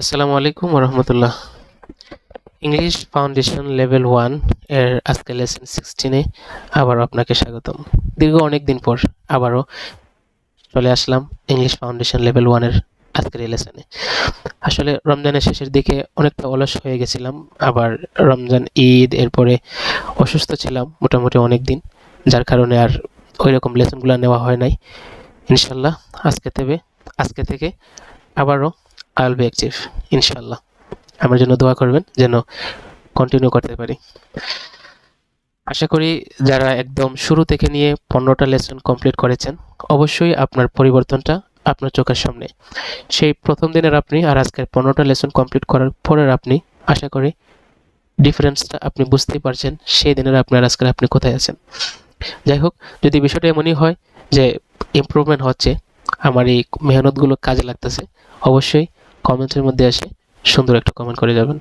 আসসালামু আলাইকুম রহমতুল্লাহ। English foundation level 1 এর আজকে লেসন 16-এ আবারও আপনাকে স্বাগতম। দীর্ঘ অনেক দিন পর আবারও চলে আসলাম ইংলিশ ফাউন্ডেশন লেভেল 1 এর আজকের এই লেসনে। আসলে রমজানের শেষের দিকে অনেকটা অলস হয়ে গেছিলাম, আবার রমজান ঈদ এরপরে অসুস্থ ছিলাম মোটামুটি অনেক দিন, যার কারণে আর ওই রকম লেসনগুলো নেওয়া হয় নাই। ইনশাল্লাহ আজকে থেকে আবারও আই উইল বি অ্যাক্টিভ ইনশাল্লাহ। আমার জন্য দোয়া করবেন যেন কন্টিনিউ করতে পারি। আশা করি যারা একদম শুরু থেকে নিয়ে 15টা লেসন কমপ্লিট করেছেন, অবশ্যই আপনার পরিবর্তনটা আপনার চোখের সামনে। সেই প্রথম দিনের আপনি আর আজকের 15টা লেসন কমপ্লিট করার পরের আপনি, আশা করি ডিফারেন্সটা আপনি বুঝতেই পারছেন সেই দিনের আপনার আজকের আপনি কোথায় আছেন। যাই হোক, যদি বিষয়টা এমনই হয় যে ইমপ্রুভমেন্ট হচ্ছে, আমার এই মেহনতগুলো কাজে লাগতেছে, অবশ্যই কমেন্টের মধ্যে এসে সুন্দর একটা কমেন্ট করে যাবেন।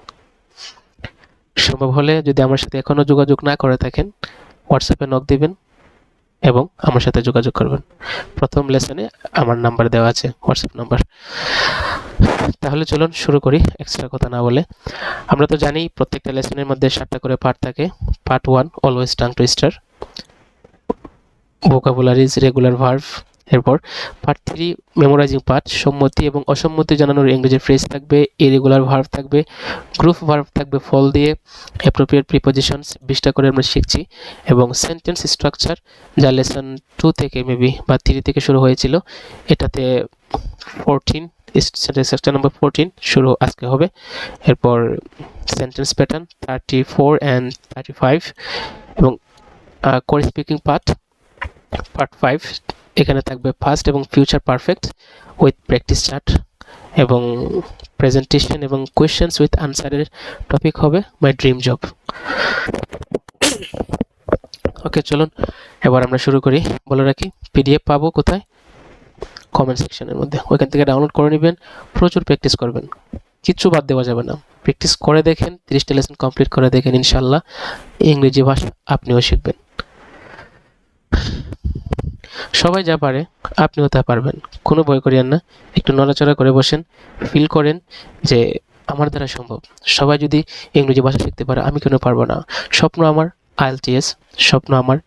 সম্ভব হলে যদি আমার সাথে এখনও যোগাযোগ না করে থাকেন, হোয়াটসঅ্যাপে নক দিবেন এবং আমার সাথে যোগাযোগ করবেন। প্রথম লেসনে আমার নাম্বার দেওয়া আছে, হোয়াটসঅ্যাপ নাম্বার। তাহলে চলুন শুরু করি এক্সট্রা কথা না বলে। আমরা তো জানি প্রত্যেকটা লেসনের মধ্যে 7টা করে পার্ট থাকে। Part 1 always tongue twister, vocabularies, regular verb. এরপর পার্ট 3 মেমোরাইজিং পার্ট, সম্মতি এবং অসম্মতি জানানোর ইংরেজি ফ্রেজ থাকবে, ইরেগুলার ভার্ব থাকবে, গ্রুপ ভার্ব থাকবে ফল দিয়ে, অ্যাপ্রোপ্রিয়েট প্রিপোজিশনস 20টা করে আমরা শিখছি, এবং সেন্টেন্স স্ট্রাকচার যা লেসন 2 থেকে মেবি বা 3 থেকে শুরু হয়েছিল, এটাতে 14 সেন্টেন্স নাম্বার 14 শুরু আজকে হবে। এরপর সেন্টেন্স প্যাটার্ন 34 অ্যান্ড 35, এবং কোর স্পিকিং পার্ট 5, এখানে থাকবে ফার্স্ট এবং future perfect with practice chart, এবং প্রেজেন্টেশন এবং কোয়েশ্চেন্স উইথ আনসারের টপিক হবে মাই ড্রিম জব। ওকে, চলুন এবার আমরা শুরু করি। বলে রাখি, পিডিএফ পাবো কোথায়? কমেন্ট সেকশনের মধ্যে, ওইখান থেকে ডাউনলোড করে নেবেন। প্রচুর প্র্যাকটিস করবেন, কিচ্ছু বাদ দেওয়া যাবে না। প্র্যাকটিস করে দেখেন, 30টা লেসন কমপ্লিট করে দেখেন, ইনশাল্লাহ ইংরেজি ভাষা আপনিও শিখবেন। সবাই যা পারে আপনিও তা পারবেন, কোনো ভয় করিয়েন না। একটু নড়াচড়া করে বসেন, ফিল করেন যে আমার দ্বারা সম্ভব। সবাই যদি ইংরেজি ভাষা শিখতে পারে, আমি কেন পারবো না? স্বপ্ন আমার IELTS, স্বপ্ন আমার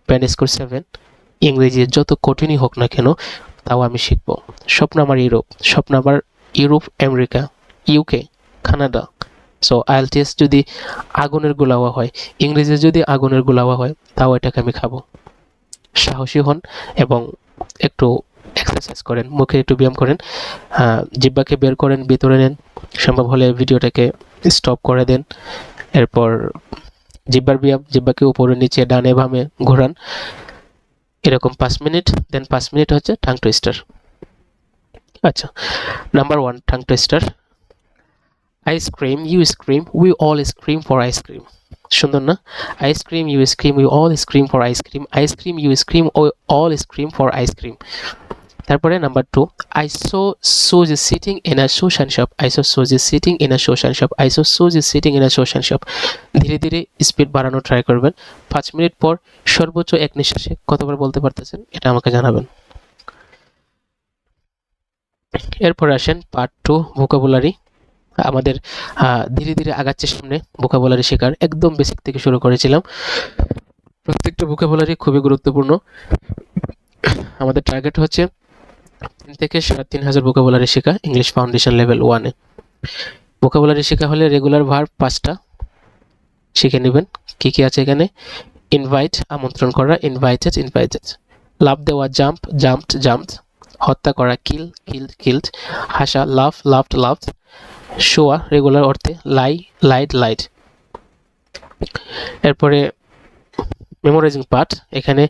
ব্যান্ড স্কোর 7। ইংরেজি যত কঠিনই হোক না কেন, তাও আমি শিখব। স্বপ্ন আমার ইউরোপ, স্বপ্ন আমার Europe, America, UK, Canada. So IELTS যদি আগুনের গোলাওয়া হয়, ইংরেজি যদি আগুনের গোলাওয়া হয়, তাও এটাকে আমি খাবো। সাহসী হন এবং একটু এক্সারসাইজ করেন, মুখে একটু ব্যায়াম করেন, জিহ্বাকে বের করেন, ভিতরে নেন। সম্ভব হলে ভিডিওটাকে স্টপ করে দেন। এরপর জিহ্বার ব্যায়াম, জিহ্বাকে উপরে নিচে ডানে বামে ঘোরান, এরকম 5 মিনিট। দেন 5 মিনিট হচ্ছে টাং টুইস্টার। আচ্ছা, number 1 tongue twister. I scream, you scream, we all scream for ice cream. সুন্দর না? I scream, you scream, we all scream for ice cream. I scream, you scream, we all scream for ice cream. তারপরে number 2, I saw Suzy sitting in a Shoshan shop. I saw Suzy sitting in a Shoshan shop. I saw Suzy sitting in a Shoshan shop. ধীরে ধীরে speed বাড়ানো try করবেন। 5 minute পর সর্বোচ্চ এক নিঃশ্বাসে কতবার বলতে পারতেছেন এটা আমাকে জানাবেন। এরপর আসেন পার্ট 2 ভোকাবুলারি। আমাদের ধীরে ধীরে আগাচ্ছে সামনে ভোকাবুলারি শেখার, একদম বেসিক থেকে শুরু করেছিলাম। প্রত্যেকটা ভোকাবুলারি খুবই গুরুত্বপূর্ণ। আমাদের টার্গেট হচ্ছে 3 থেকে 3,500 ভোকাবুলারি শেখা ইংলিশ ফাউন্ডেশন লেভেল 1-এ। ভোকাবুলারি শেখা হলে রেগুলার ভার্ব 5টা শিখে নেবেন। কি কি আছে এখানে? ইনভাইট, আমন্ত্রণ করা, ইনভাইটেড, ইনভাইটেড। লাভ দেওয়া, জাম্প, জাম্পড, জাম্পড। হত্যা করা, কিল, কিলড, কিলড। হাসা, লাভ, লাভড, লাভড। শোয়া রেগুলার অর্থে লাই, লাইড, লাইড। এরপরে মেমোরাইজিং পার্ট, এখানে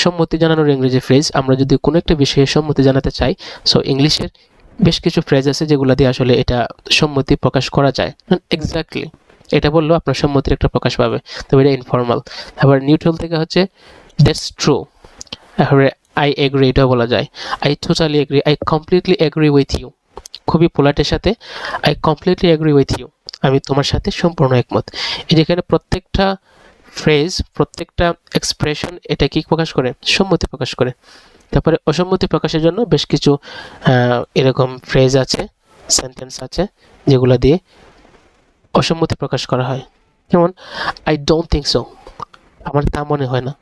সম্মতি জানানোর ইংরেজি ফ্রেজ। আমরা যদি কোনো একটা বিষয়ে সম্মতি জানাতে চাই, সো ইংলিশের বেশ কিছু ফ্রেজ আছে যেগুলো দিয়ে আসলে এটা সম্মতি প্রকাশ করা যায়। এক্স্যাক্টলি এটা বললেও আপনার সম্মতির একটা প্রকাশ পাবে, তবে এটা ইনফর্মাল। আবার নিউট্রাল থেকে হচ্ছে দ্যাটস ট্রু। তারপরে আই এগ্রি, এটাও বলা যায়। I totally agree, I completely agree with you. খুবই পোলাইটের সাথে I completely agree with you, আমি তোমার সাথে সম্পূর্ণ একমত। এই যেখানে প্রত্যেকটা ফ্রেজ, প্রত্যেকটা এক্সপ্রেশন এটা কি প্রকাশ করে? সম্মতি প্রকাশ করে। তারপরে অসম্মতি প্রকাশের জন্য বেশ কিছু এরকম ফ্রেজ আছে, সেন্টেন্স আছে যেগুলো দিয়ে অসম্মতি প্রকাশ করা হয়, যেমন আই ডোন্ট থিঙ্ক সো, আমার তা মনে হয় না,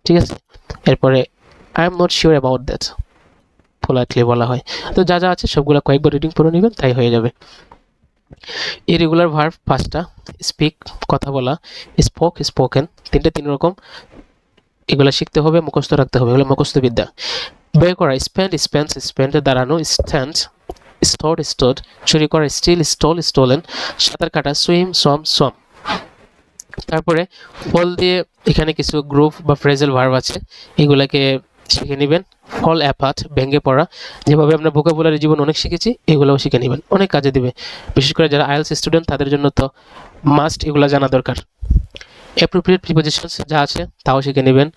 ঠিক আছে। এরপরে I am not sure about that, politely বলা হয়। তো যা যা আছে সবগুলো কয়েকবার রিডিং করে নেবেন, তাই হয়ে যাবে। ইরেগুলার ভার্ব 5টা, স্পিক কথা বলা, স্পোক স্পোকেন, তিন রকম। এগুলো শিখতে হবে, মুখস্থ রাখতে হবে, এগুলো মুখস্থ বিদ্যা। ব্যয় করা স্পেন্ড স্পেন্স, স্পেন্ডে দাঁড়ানো, স্ট্যান্ড স্টোড স্টোড, চুরি করা স্টিল স্টল স্টোলেন, সাঁতার কাটা সুইম সোয়াম সোয়াম। তারপরে ফল দিয়ে এখানে কিছু গ্রুপ বা ফ্রেজাল ভার্ব আছে, এগুলাকে শিখে নেবেন। ফল অ্যাপার্ট, ভেঙে পড়া, যেভাবে আমরা ভোকাবুলারি জীবন অনেক শিখেছি, এগুলোও শিখে নেবেন, অনেক কাজে দিবে। বিশেষ করে যারা আইএলটিএস স্টুডেন্ট তাদের জন্য তো মাস্ট এগুলো জানা দরকার। অ্যাপ্রোপ্রিয়েট প্রিপোজিশনস যা আছে তাও শিখে নেবেন।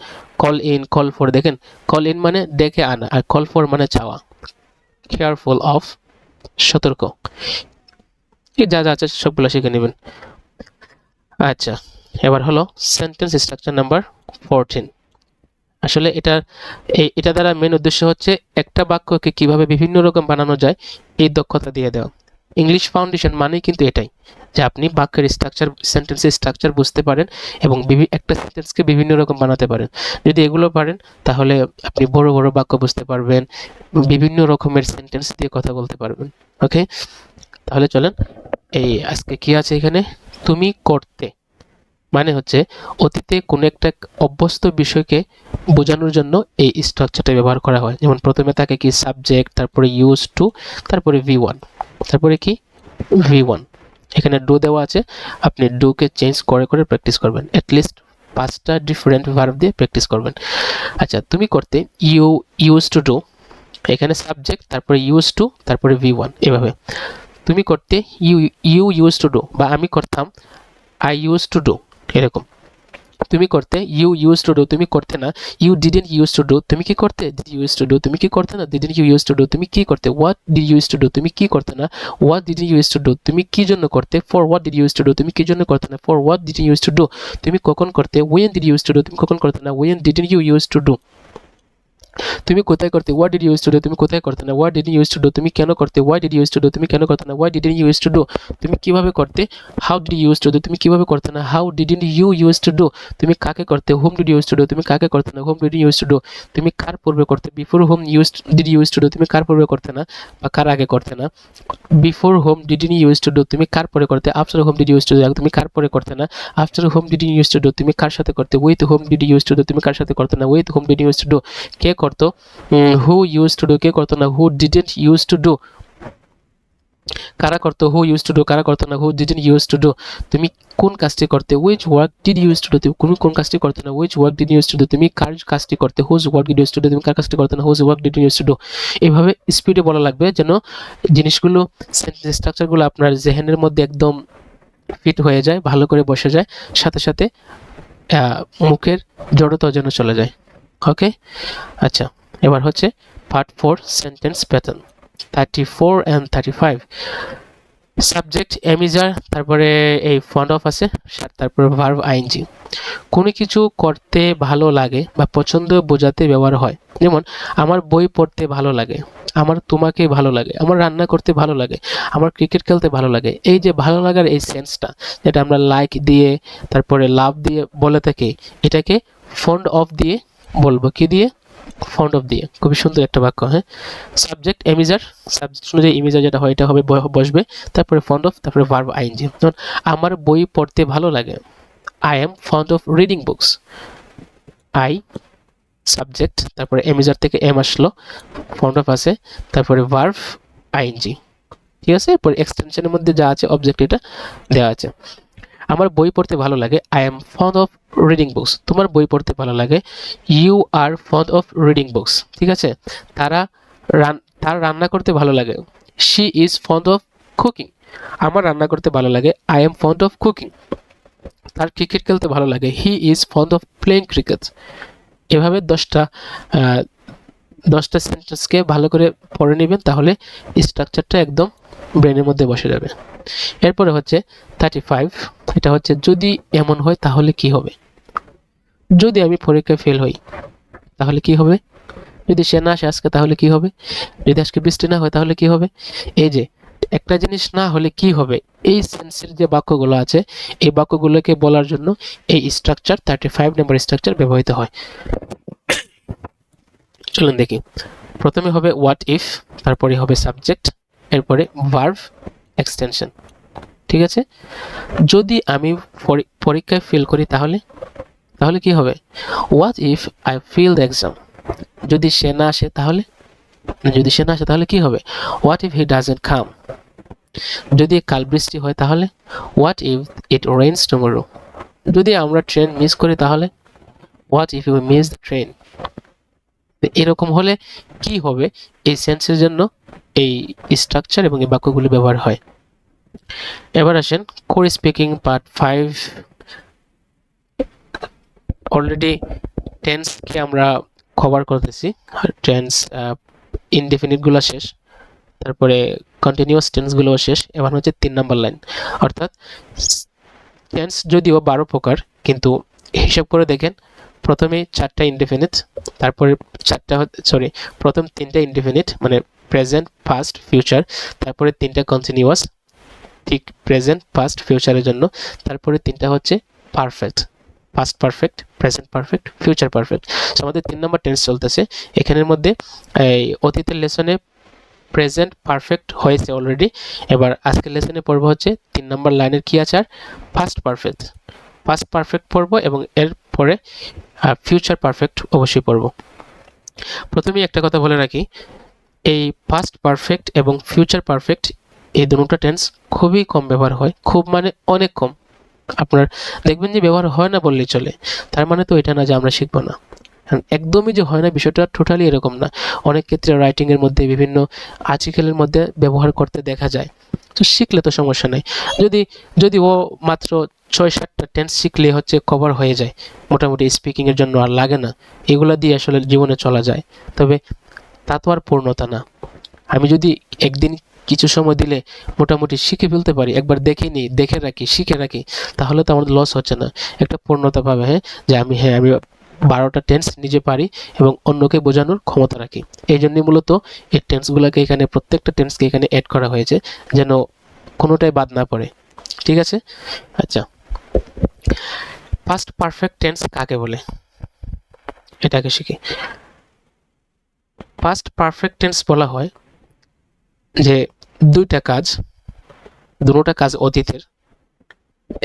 কল ইন, কল ফর, দেখেন কল ইন মানে ডেকে আনা, আর কল ফর মানে চাওয়া। কেয়ারফুল অফ, সতর্ক। এই যা যা আছে সবগুলো শিখে নেবেন। আচ্ছা, এবার হলো সেন্টেন্স স্ট্রাকচার নাম্বার 14। আসলে এটা দ্বারা মেন উদ্দেশ্য হচ্ছে একটা বাক্যকে কিভাবে বিভিন্ন রকম বানানো যায় এই দক্ষতা দিয়ে দেওয়া। ইংলিশ ফাউন্ডেশন মানেই কিন্তু এটাই, যে আপনি বাক্যের স্ট্রাকচার, সেন্টেন্সের স্ট্রাকচার বুঝতে পারেন এবং একটা সেন্টেন্সকে বিভিন্ন রকম বানাতে পারেন। যদি এগুলো পারেন তাহলে আপনি বড় বড় বাক্য বুঝতে পারবেন, বিভিন্ন রকমের সেন্টেন্স দিয়ে কথা বলতে পারবেন। ওকে, তাহলে চলেন এই আজকে কি আছে এখানে। তুমি করতে মানে হচ্ছে অতীতে কোনো একটা অভ্যস্ত বিষয়কে বোঝানোর জন্য এই স্ট্রাকচারটা ব্যবহার করা হয়। যেমন প্রথমে থাকে কি সাবজেক্ট, তারপরে ইউজ টু, তারপরে V1, তারপরে কি V1। এখানে ডু দেওয়া আছে, আপনি ডুকে চেঞ্জ করে করে প্র্যাকটিস করবেন, অ্যাটলিস্ট 5টা ডিফারেন্ট ভার্ব দিয়ে প্র্যাকটিস করবেন। আচ্ছা, তুমি করতে ইউ ইউজ টু ডু, এখানে সাবজেক্ট, তারপরে ইউজ টু, তারপরে V1, এভাবে। তুমি করতে you you use to do, বা আমি করতাম আই ইউজ টু ডু, এরকম। তুমি করতে ইউ ইউজ টু ডু, তুমি করতে না you didn't use to do, তুমি কি করতে ডিড ইউজ টু ডু, তুমি কি করতে না didn't you use to do, তুমি কি করতে what did use to do, তুমি কি করতে না what didn't use to do, তুমি কি জন্য করতে for what did use to do, তুমি কি জন্য করতে না for what didn't use to do, তুমি কখন করতে when did use to do, তুমি কখন করতে না when didn't you use to do, তুমি কোথায় করতে what did use to do, তুমি কোথায় করতে না what didn't use to do, তুমি কেন করতে why did use to do, তুমি কেন করতে না why didn't use to do, তুমি কিভাবে করতে how did use to do, তুমি কিভাবে করতে না how didn't you use to do, তুমি কাকে করতে whom did use to do, তুমি কাকে করতে না whom did use to do, তুমি কার পূর্বে করতে before home use did use to do, তুমি কার পূর্বে করতে না বা কার আগে করতে না। Before whom didn't use to do, তুমি কার পরে করতে after whom did use to do, তুমি কার পরে করতে না after whom did use to do, তুমি কার সাথে করতে with whom did use to do, তুমি কার সাথে করতে না with whom did use to do, কে করতো হু ইউজ টু ডু, কে করতো না who didn't use to do, কারা করতো হু ইউজ টু ডু, কারা করতো না who didn't use to do, তুমি কোন কাজটি করতে which work did use to do, তুমি কোন কাজটি করতে না which work did use to do, তুমি কার কাজটি করতে whose work did use to do, তুমি কার কাজটি করতে না whose work did use to do. এইভাবে স্পিডে বলা লাগবে যেন জিনিসগুলো, সেন্টেন্স স্ট্রাকচারগুলো আপনার জেহেনের মধ্যে একদম ফিট হয়ে যায়, ভালো করে বসে যায়, সাথে সাথে মুখের জড়তাও যেন চলে যায়। ওকে, আচ্ছা, এবার হচ্ছে part 4 sentence pattern 34 and 35। Subject এমিজার, তারপরে এই ফন্ড অফ আছে, তারপরে ভার্ব আইএনজি। কোনো কিছু করতে ভালো লাগে বা পছন্দ বোঝাতে ব্যবহার হয়, যেমন আমার বই পড়তে ভালো লাগে, আমার তোমাকে ভালো লাগে, আমার রান্না করতে ভালো লাগে, আমার ক্রিকেট খেলতে ভালো লাগে। এই যে ভালো লাগার এই সেন্সটা, যেটা আমরা লাইক দিয়ে তারপরে লাভ দিয়ে বলে থাকি, এটাকে ফন্ড অফ দিয়ে বলবো, কি দিয়ে ফন্ড অফ দিয়ে। খুবই সুন্দর একটা বাক্য। হ্যাঁ, সাবজেক্ট এমিজার, সাবজেক্ট অনুযায়ী ইমেজার যেটা হয় এটা হবে বসবে, তারপরে ফন্ড অফ, তারপরে ভার্ব আইএনজি। যেমন আমার বই পড়তে ভালো লাগে, I am fond of reading books, I subject, তারপরে এমিজার থেকে এম আসলো, ফন্ড অফ আছে, তারপরে ভার্ব আইএনজি, ঠিক আছে। এরপর এক্সটেনশনের মধ্যে যা আছে অবজেক্ট এটা দেওয়া আছে। আমার বই পড়তে ভালো লাগে, I am fond of reading books, তোমার বই পড়তে ভালো লাগে, you are fond of reading books, ঠিক আছে। তার রান্না করতে ভালো লাগে, she is fond of cooking, আমার রান্না করতে ভালো লাগে, I am fond of cooking. তার ক্রিকেট খেলতে ভালো লাগে, he is fond of playing cricket. এভাবে 10টা সেন্টেন্সকে ভালো করে পড়ে নেবেন, তাহলে স্ট্রাকচারটা একদম ব্রেনের মধ্যে বসে যাবে। এরপরে হচ্ছে 35, এটা হচ্ছে যদি এমন হয় তাহলে কি হবে। যদি আমি পরীক্ষায় ফেল হই তাহলে কি হবে, যদি সে না আসে আজকে তাহলে কি হবে, যদি আজকে বৃষ্টি না হয় তাহলে কি হবে। এই যে একটা জিনিস না হলে কি হবে, এই সেন্সের যে বাক্যগুলো আছে এই বাক্যগুলোকে বলার জন্য এই স্ট্রাকচার 35 নম্বর স্ট্রাকচার ব্যবহৃত হয়। চলুন দেখি। প্রথমে হবে হোয়াট ইফ, তারপরে হবে সাবজেক্ট, এরপরে ভার্ব, এক্সটেনশন। ঠিক আছে, যদি আমি পরীক্ষায় ফেল করি তাহলে তাহলে কি হবে, what if I fail the exam. যদি সে না আসে তাহলে কি হবে, what if he doesn't come. যদি কাল বৃষ্টি হয় তাহলে what if it rains tomorrow. যদি আমরা ট্রেন মিস করি তাহলে what if you miss the train. এরকম হলে কি হবে, এই সেন্সের জন্য এই স্ট্রাকচার এবং এই বাক্যগুলি ব্যবহার হয়। এবার আসেন কোর স্পিকিং পার্ট 5। অলরেডি টেন্সকে আমরা কভার করতেছি, টেন্স ইনডেফিনিটগুলো শেষ, তারপরে কন্টিনিউয়াস টেন্সগুলোও শেষ। এবার হচ্ছে 3 নম্বর লাইন, অর্থাৎ টেন্স যদিও 12 প্রকার, কিন্তু হিসাব করে দেখেন প্রথমে 4টা ইনডেফিনিট, তারপরে প্রথম 3টা ইনডেফিনিট মানে প্রেজেন্ট, পাস্ট, ফিউচার, তারপরে 3টা কন্টিনিউয়াস ঠিক প্রেজেন্ট, পাস্ট, ফিউচারের জন্য, তারপরে 3টা হচ্ছে perfect, past perfect, present perfect, future perfect. আমাদের 3 নম্বর টেন্স চলতেছে। এখানের মধ্যে এই অতীতের লেসনে প্রেজেন্ট পারফেক্ট হয়েছে অলরেডি। এবার আজকের লেসনে পড়বো হচ্ছে 3 নম্বর লাইনের কি আছে, আর পাস্ট পারফেক্ট পড়বো, এবং এরপরে ফিউচার পারফেক্ট অবশ্যই পড়বো। প্রথমে একটা কথা বলে রাখি, এই পাস্ট পারফেক্ট এবং ফিউচার পারফেক্ট এই দুটো টেন্স খুবই কম ব্যবহার হয়, খুব মানে অনেক কম। আপনার দেখবেন যে ব্যবহার হয় না বললেই চলে, তার মানে তো এটা না যে আমরা শিখবো না, একদমই যে হয় না বিষয়টা টোটালি এরকম না। অনেক ক্ষেত্রে রাইটিংয়ের মধ্যে, বিভিন্ন আর্টিকেলের মধ্যে ব্যবহার করতে দেখা যায়, তো শিখলে তো সমস্যা নেই। যদি ও মাত্র 6-7টা টেন্স শিখলে হচ্ছে কভার হয়ে যায় মোটামুটি, স্পিকিংয়ের জন্য আর লাগে না, এগুলো দিয়ে আসলে জীবনে চলা যায়। তবে তা তো আর পূর্ণতা না। আমি যদি একদিন কিছু সময় দিলে মোটামুটি শিখে ফেলতে পারি, একবার দেখে রাখি, শিখে রাখি, তাহলে তো আমার লস হচ্ছে না, একটা পূর্ণতা পাবে। যে আমি 12টা টেন্স নিজে পারি এবং অন্যকে বোঝানোর ক্ষমতা রাখি। এই জন্যই মূলত এই টেন্সগুলোকে এখানে, প্রত্যেকটা টেন্সকে এখানে অ্যাড করা হয়েছে যেন কোনোটাই বাদ না পড়ে। ঠিক আছে, আচ্ছা, পাস্ট পারফেক্ট টেন্স কাকে বলে এটাকে শিখি। পাস্ট পারফেক্ট টেন্স বলা হয় যে দুটো কাজ অতীতের,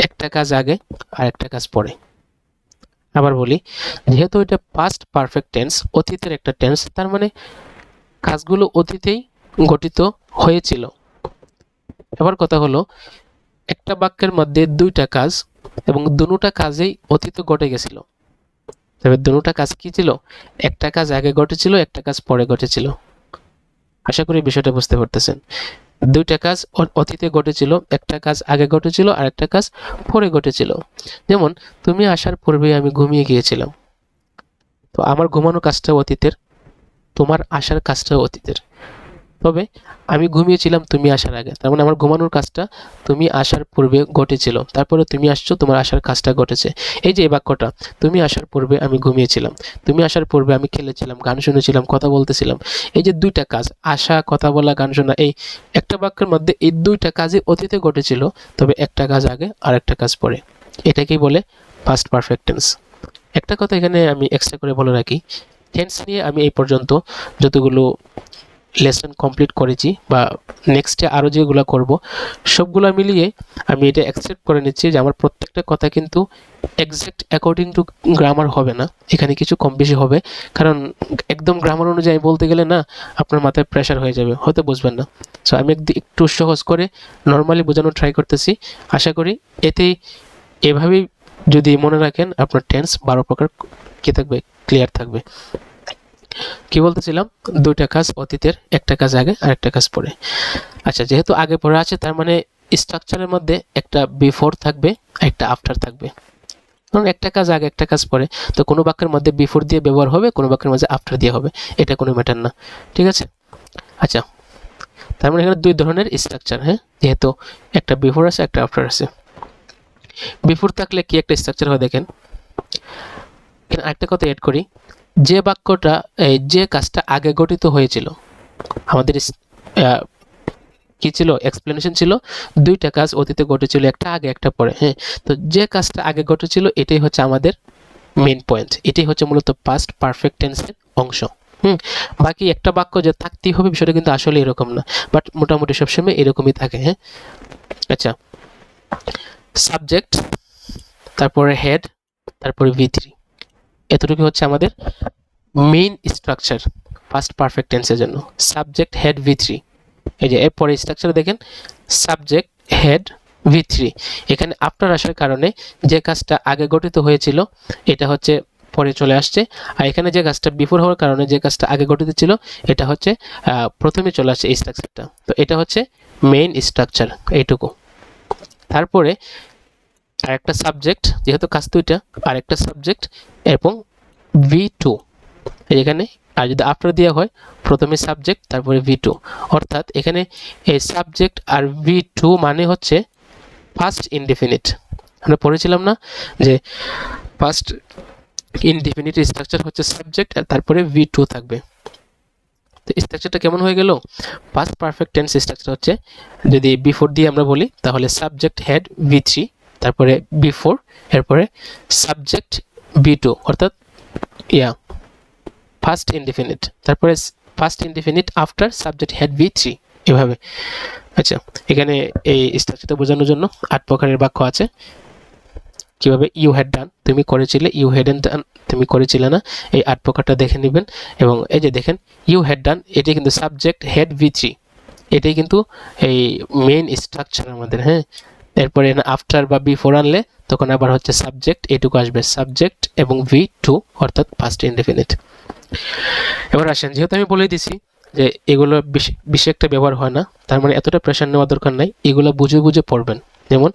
একটা কাজ আগে আর একটা কাজ পরে। আবার বলি, যেহেতু এটা পাস্ট পারফেক্ট টেন্স, অতীতের একটা টেন্স, তার মানে কাজগুলো অতীতেই গঠিত হয়েছিল। এবার কথা হলো, একটা বাক্যের মধ্যে 2টা কাজ এবং দুটো কাজেই অতীতে ঘটে গেছিল। তবে দুটো কাজ কি ছিল, একটা কাজ আগে ঘটেছিল, একটা কাজ পরে ঘটেছিল। আশা করি বিষয়টা বুঝতে পারতেছেন। 2টা কাজ অতীতে ঘটেছিল, একটা কাজ আগে ঘটেছিল আর একটা কাজ পরে ঘটেছিল। যেমন তুমি আসার পূর্বে আমি ঘুমিয়ে গিয়েছিলাম, তো আমার ঘুমানো কাজটাও অতীতের, তোমার আসার কাজটাও অতীতের। তবে আমি ঘুমিয়েছিলাম তুমি আসার আগে, তার মানে আমার ঘুমানোর কাজটা তুমি আসার পূর্বে ঘটেছিল, তারপরে তুমি আসছো, তোমার আসার কাজটা ঘটেছে। এই যে এই বাক্যটা, তুমি আসার পূর্বে আমি ঘুমিয়েছিলাম, তুমি আসার পূর্বে আমি খেলেছিলাম, গান শুনেছিলাম, কথা বলতেছিলাম। এই যে 2টা কাজ, আসা, কথা বলা, গান শোনা, এই একটা বাক্যের মধ্যে এই 2টা কাজই অতীতে ঘটেছিল, তবে একটা কাজ আগে আর একটা কাজ পরে। এটাকেই বলে পাস্ট পারফেক্ট টেন্স। একটা কথা এখানে আমি এক্সট্রা করে বলে রাখি, টেন্স নিয়ে আমি এই পর্যন্ত যতগুলো লেসন কমপ্লিট করেছি বা নেক্সটে আরও যেগুলো করব, সবগুলো মিলিয়ে আমি এটা অ্যাকসেপ্ট করে নিচ্ছি যে আমার প্রত্যেকটা কথা কিন্তু এক্স্যাক্ট অ্যাকর্ডিং টু গ্রামার হবে না, এখানে কিছু কম বেশি হবে। কারণ একদম গ্রামার অনুযায়ী বলতে গেলে না আপনার মাথায় প্রেশার হয়ে যাবে, হয়তো বুঝবেন না। সো আমি একটু সহজ করে নর্মালি বোঝানোর ট্রাই করতেছি। আশা করি এতেই, এভাবেই যদি মনে রাখেন, আপনার টেন্স 12 প্রকার কি থাকবে, ক্লিয়ার থাকবে। কি বলতেছিলাম, 2টা কাজ অতীতের, একটা কাজ আগে আর একটা কাজ পরে। আচ্ছা, যেহেতু আগে পরে আছে, তার মানে স্ট্রাকচারের মধ্যে একটা বিফোর থাকবে, একটা আফটার থাকবে। কারণ একটা কাজ আগে একটা কাজ পরে, তো কোনো বাক্যের মধ্যে বিফোর দিয়ে ব্যবহার হবে, কোনো বাক্যের মধ্যে আফটার দিয়ে হবে, এটা কোনো ম্যাটার না। ঠিক আছে, আচ্ছা, তার মানে এখানে 2 ধরনের স্ট্রাকচার। যেহেতু একটা বিফোর আছে, একটা আফটার আছে। বিফোর থাকলে কি একটা স্ট্রাকচার হয় দেখেন, এখানে আরেকটা কথা অ্যাড করি, যে বাক্যটা, যে কাজটা আগে গঠিত হয়েছিল, আমাদের কি ছিল, এক্সপ্লেনেশন ছিল দুইটা কাজ অতীতে ঘটেছিল, একটা আগে একটা পরে। হ্যাঁ, তো যে কাজটা আগে ঘটেছিল এটাই হচ্ছে আমাদের মেইন পয়েন্ট, এটাই হচ্ছে মূলত পাস্ট পারফেক্ট টেন্সের অংশ। বাকি একটা বাক্য যে থাকতেই হবে বিষয়টা কিন্তু আসলে এরকম না, বাট মোটামুটি সবসময় এরকমই থাকে। হ্যাঁ, আচ্ছা, সাবজেক্ট, তারপরে হেড, তারপরে V3, এতটুকু হচ্ছে আমাদের মেইন স্ট্রাকচার পাস্ট পারফেক্ট টেন্সের জন্য। Subject, head, V3। এই যে এরপরে স্ট্রাকচার দেখেন, সাবজেক্ট, হেড, V3। এখানে আফটার আসার কারণে যে কাজটা আগে গঠিত হয়েছিল এটা হচ্ছে পরে চলে আসছে, আর এখানে যে কাজটা বিফোর হওয়ার কারণে যে কাজটা আগে গঠিত ছিল এটা হচ্ছে প্রথমে চলে আসছে এই স্ট্রাকচারটা। তো এটা হচ্ছে মেইন স্ট্রাকচার এইটুকু। তারপরে আরেকটা সাবজেক্ট, যেহেতু কাজ দুইটা, আরেকটা সাবজেক্ট এবং V2 এখানে। আর যদি আফটার দেওয়া হয় প্রথমে সাবজেক্ট তারপরে V2, অর্থাৎ এখানে এই সাবজেক্ট আর V2 মানে হচ্ছে ফার্স্ট ইনডিফিনিট। আমরা পড়েছিলাম না যে ফার্স্ট ইনডিফিনিট স্ট্রাকচার হচ্ছে সাবজেক্ট আর তারপরে V2 থাকবে। তো স্ট্রাকচারটা কেমন হয়ে গেল, পাস্ট পারফেক্ট টেন্স স্ট্রাকচার হচ্ছে, যদি বিফোর দিয়ে আমরা বলি তাহলে সাবজেক্ট, হেড, V3, তারপরে বিফোর, এরপরে সাবজেক্ট, V2, অর্থাৎ ফার্স্ট ইনডিফিনিট, তারপরে first indefinite after subject, head, V3, এভাবে। আচ্ছা, এখানে এই স্ট্রাকচারটা বোঝানোর জন্য 8 প্রকারের বাক্য আছে। কিভাবে, ইউ হ্যাড ডান, তুমি করেছিলে, ইউ হ্যাডন্ট ডান, তুমি করেছিলে না। এই 8 প্রকারটা দেখে নেবেন। এবং এই যে দেখেন ইউ হ্যাড ডান, এটাই কিন্তু সাবজেক্ট, হেড, V3, এটাই কিন্তু এই মেইন স্ট্রাকচার আমাদের। হ্যাঁ, এরপরে আফটার বা বিফোর আনলে তখন আবার হচ্ছে সাবজেক্ট, এটুকু আসবে, সাবজেক্ট এবং V2, অর্থাৎ ফার্স্ট ইনডিফিনিট। এবার আসেন, যেহেতু আমি বলে দিছি যে এগুলো বেশি একটা ব্যবহার হয় না, তার মানে এতটা প্রেশার নেওয়ার দরকার নাই, এগুলো বুঝে বুঝে পড়বেন। যেমন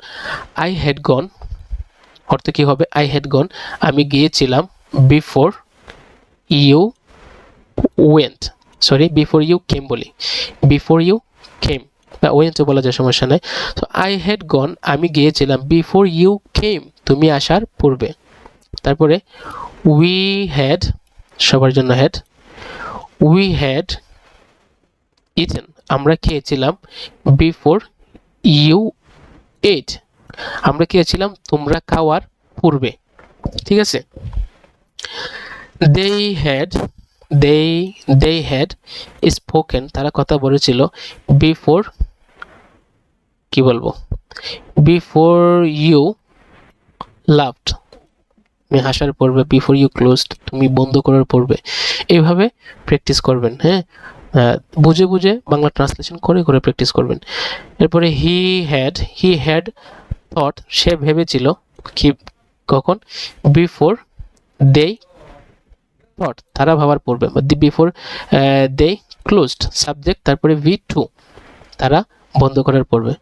আই হ্যাড গন, অর্থ কি হবে, আই হ্যাড গন, আমি গিয়েছিলাম, before you went, sorry before you came বলি, বিফোর ইউ কেম বা ওয়েন্ট বলা যায়, সমস্যা নাই। তো আই হ্যাড গন, আমি গিয়েছিলাম, বিফোর ইউ কেম, তুমি আসার পূর্বে। তারপরে উই হ্যাড, সবার জন্য হ্যাড, উই হ্যাড ইটেন, আমরা খেয়েছিলাম, বিফোর ইউ এট, আমরা খেয়েছিলাম তোমরা খাওয়ার পূর্বে। ঠিক আছে, they had they had spoken, তারা কথা বলেছিল, বিফোর, কি বলবো, বিফোর ইউ লাভড, তুমি হাসার পূর্বে, বিফোর ইউ ক্লোজড, তুমি বন্ধ করার পূর্বে। এইভাবে প্র্যাকটিস করবেন। হ্যাঁ, বুঝে বুঝে বাংলা ট্রান্সলেশন করে করে প্র্যাকটিস করবেন। এরপরে হি হ্যাড থট, সে ভেবেছিল, কি, কখন, বিফোর দে থট, তারা ভাবার পূর্বে, বিফোর দে ক্লোজড, সাবজেক্ট, তারপরে V2, তারা বন্ধ করার পূর্বে।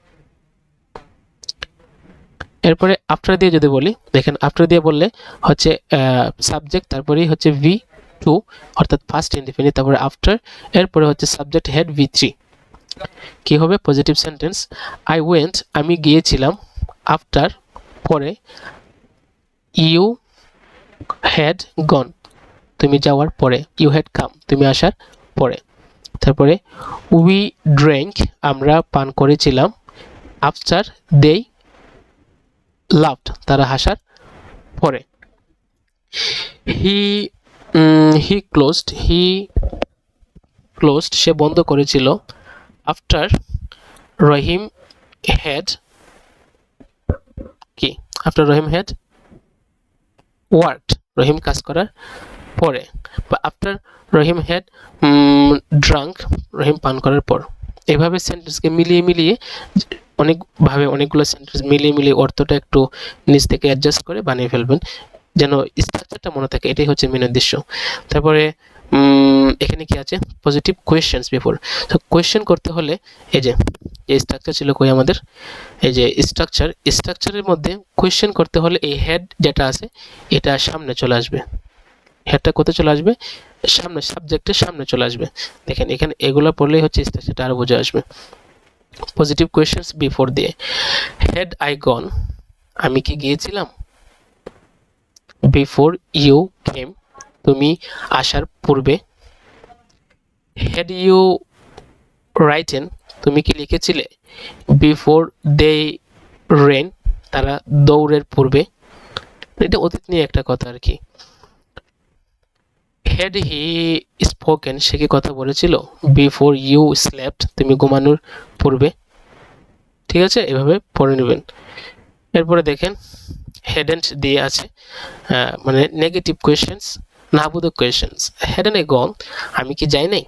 এরপরে আফটার দিয়ে যদি বলি, দেখেন আফটার দিয়ে বললে হচ্ছে সাবজেক্ট, তারপরেই হচ্ছে V2, অর্থাৎ ফার্স্ট ইনডিফিনিট, তারপরে আফটার, এরপরে হচ্ছে সাবজেক্ট, হেড, V3। কি হবে, পজিটিভ সেন্টেন্স, আই ওয়েন্ট, আমি গিয়েছিলাম, আফটার, পরে, ইউ হ্যাড গন, তুমি যাওয়ার পরে, ইউ হ্যাড কাম, তুমি আসার পরে। তারপরে উই ড্রিঙ্ক, আমরা পান করেছিলাম, আফটার দে লাভড, তারা হাসার পরে। হি ক্লোজড, সে বন্ধ করেছিল, আফটার রহিম হ্যাড, কি, আফটার রহিম হ্যাড ওয়ার্কড, রহিম কাজ করার পরে, বা আফটার রহিম হ্যাড ড্রাঙ্ক, রহিম পান করার পর। এভাবে সেন্টেন্সকে মিলিয়ে মিলিয়ে অনেকভাবে অনেকগুলো সেন্টেন্স মিলিয়ে মিলিয়ে অর্থটা একটু নিচ থেকে অ্যাডজাস্ট করে বানিয়ে ফেলবেন, যেন স্ট্রাকচারটা মনে থাকে, এটাই হচ্ছে মেন উদ্দেশ্য। তারপরে এখানে কি আছে, পজিটিভ কোয়েশ্চেন্স বিফোর। তো কোয়েশ্চেন করতে হলে এই যে স্ট্রাকচার ছিল কই আমাদের, এই যে স্ট্রাকচারের মধ্যে কোয়েশ্চেন করতে হলে এই হেড যেটা আছে এটা সামনে চলে আসবে, হেডটা কোথায় চলে আসবে, সামনে, সাবজেক্টের সামনে চলে আসবে। দেখেন এখানে এগুলো পড়লেই হচ্ছে স্ট্রাকচারটা আরো বোঝা আসবে। পজিটিভ কোয়েশ্চেন্স বিফোর দিয়ে, হ্যাড আই গন, আমি কি গিয়েছিলাম, বিফোর ইউ কেম, তুমি আসার পূর্বে, হ্যাড ইউ রাইটেন, তুমি কি লিখেছিলে বিফোর দে রেন, তারা দৌড়ের পূর্বে। এটা অতীত নিয়ে একটা কথা আর কি। হ্যাড হি স্পোকেন, সে কি কথা বলেছিল বিফোর ইউ স্লেপ্ট, তুমি ঘুমানোর পূর্বে। ঠিক আছে, এভাবে পড়ে নেবেন। এরপরে দেখেন হেডেন্ট দিয়ে আছে, মানে নেগেটিভ কোয়েশ্চেন্স, নাবোধক কোয়েশ্চেন্স। হেডেন এ গন, আমি কি যাই নাই।